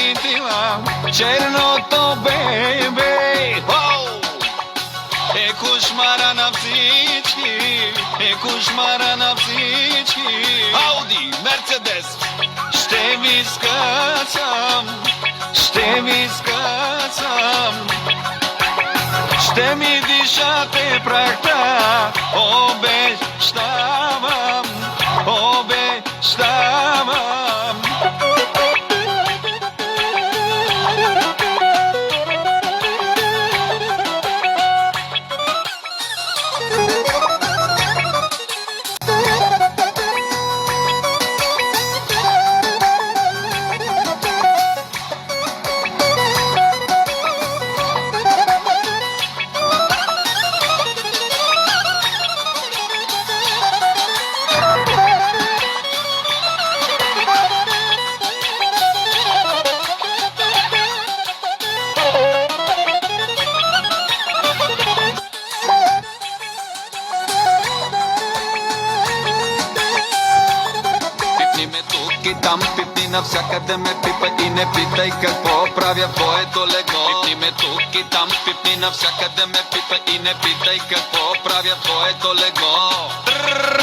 світила черното бебе. Е кошмара на всички, е кошмара на всички. Ауди, Мерцедес, ще ви скачам, ще ви скачам. Ще ми дишате прахта, обещавам, обещавам. Там пипни навсякъде ме пипа и не питай какво правя в твоето легло. Пипни ме тук и там пипни навсякъде ме пипа и не питай какво правя в твоето легло.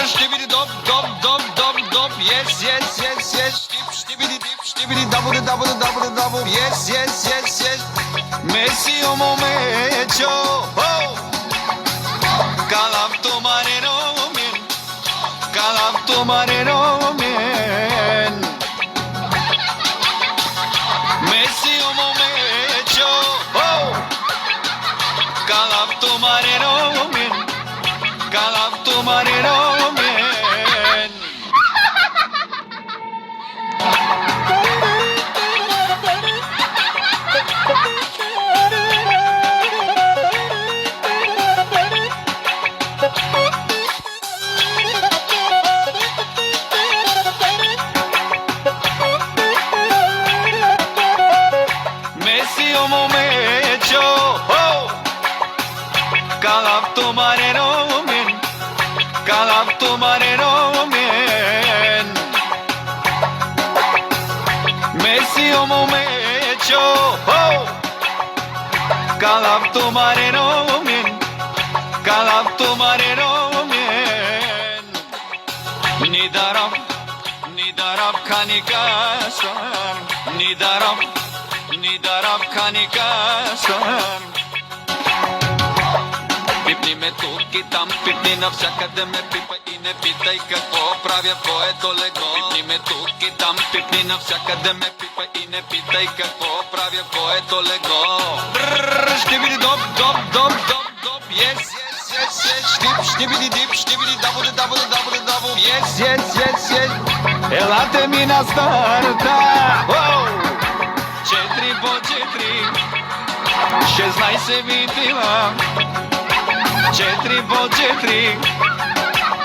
Ще види доп, доп, доп, доп, доп, yes, yes, yes, yes, ще види дип, ще види дабо, дабо, дабо, дабо, yes, yes, yes, yes. Месио момечо, calafto mareno min, calafto mareno min. Mesio momento, calafto mareno min, calafto mareno min. Mesio momento, calafto mareno min, calafto mareno min. Mesio momento, calafto mareno min, calafto mareno min. Nidarab kanikasan, nidarab kanikasan. Пипни ме тук и там, пипни навсякъде ме пипа и не питай какво правя в твоето легло. Пипни ме тук и там, пипни навсякъде ме пипа и не питай какво правя в твоето легло. Ще види доп, доп, доп, доп, доп, yes, yes, yes, yes, ще види дип, ще види дабо, дабо, дабо, дабо, yes, yes, yes, yes. Елате ми на старта, 4 по 4, 16 витила, 4 по 4,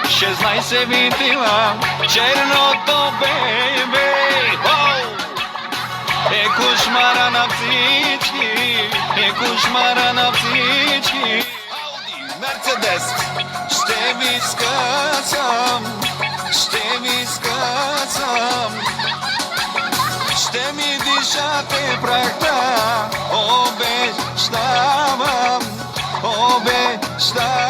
16 витила, черното бебе. Е кошмара на всички, е кошмара на всички. Ауди, Мерцедес, Ще ви скачам, ще ви скачам. Ще ми дишате прахта, обещавам, обещавам.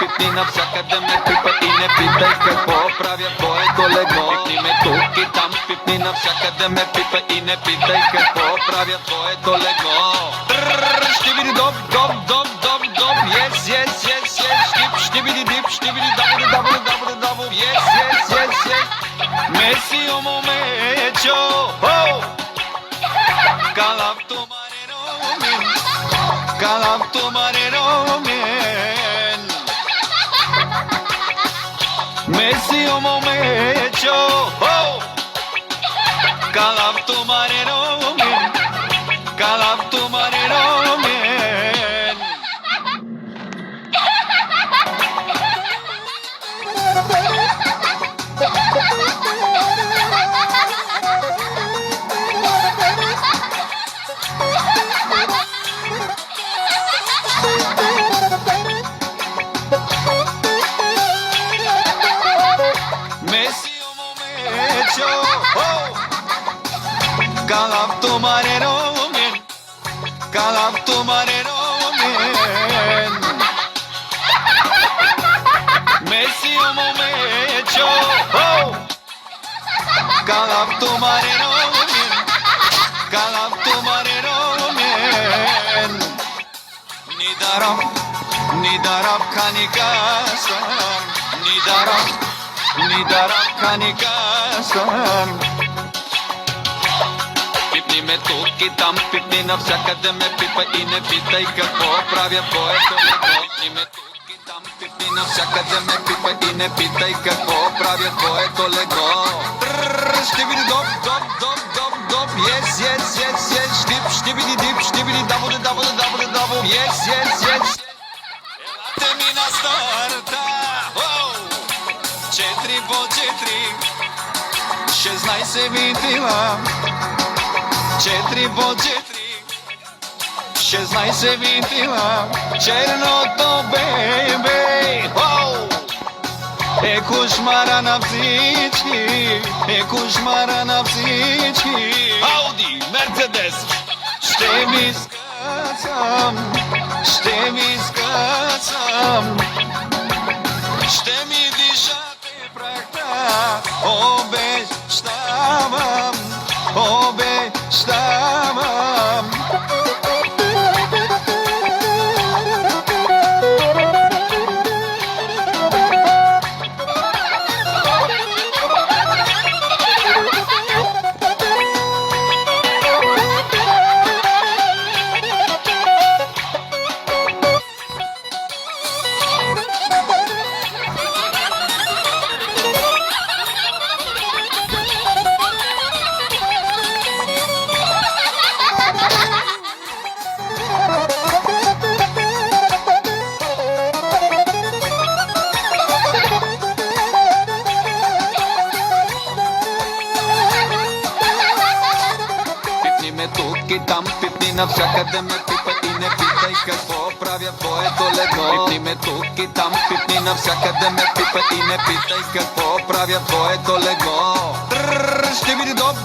Пипни навсякъде ме пипа и не питай какво правя в твоето легло. Пипни ме тук и там, пипни навсякъде ме пипа и не питай какво правя в твоето легло. Ще види доп, доп, доп, доп, доп, yes, yes, yes, yes, ще види дип, ще види дабо, дабо, дабо, дабо, yes, yes, yes, yes. Месио момечо, Kalaptu marero men, kalaptu marero men. Messi o momecho, oh. Kalaptu marero men, kalaptu marero men. Messi o momecho, oh. Kalaptu marero men, kalaptu marero men. Messi o momecho, oh. Kalaptu marero men, kalaptu marero men. Nidarab kanikasan, nidarab kanikasan. Пипни ме тук и там, пипни навсякъде ме пипа и не питай какво правя твоето лего. Пипни ме тук и там, пипни навсякъде ме пипа и не питай какво правя твоето лего. Ще види доп, yes, yes, yes, yes, ще види дип, ще види дабо, yes, yes, yes. Елате ми на старта, 4 по 4, 16 винтила. 4 по 4, 16 винтила, черното бебе, е кошмара на всички, е кошмара на всички. Ауди, Мерцедес, ще ви скъсам, ще ви скъсам, ще ми дишате прахта, обещавам, обещавам. Тук и там, пипни навсякъде ме пипа и не питай какво правя твоето лего. Пипни ме тук и там, пипни навсякъде ме пипа и не питай какво правя твоето лего. Ще види доп,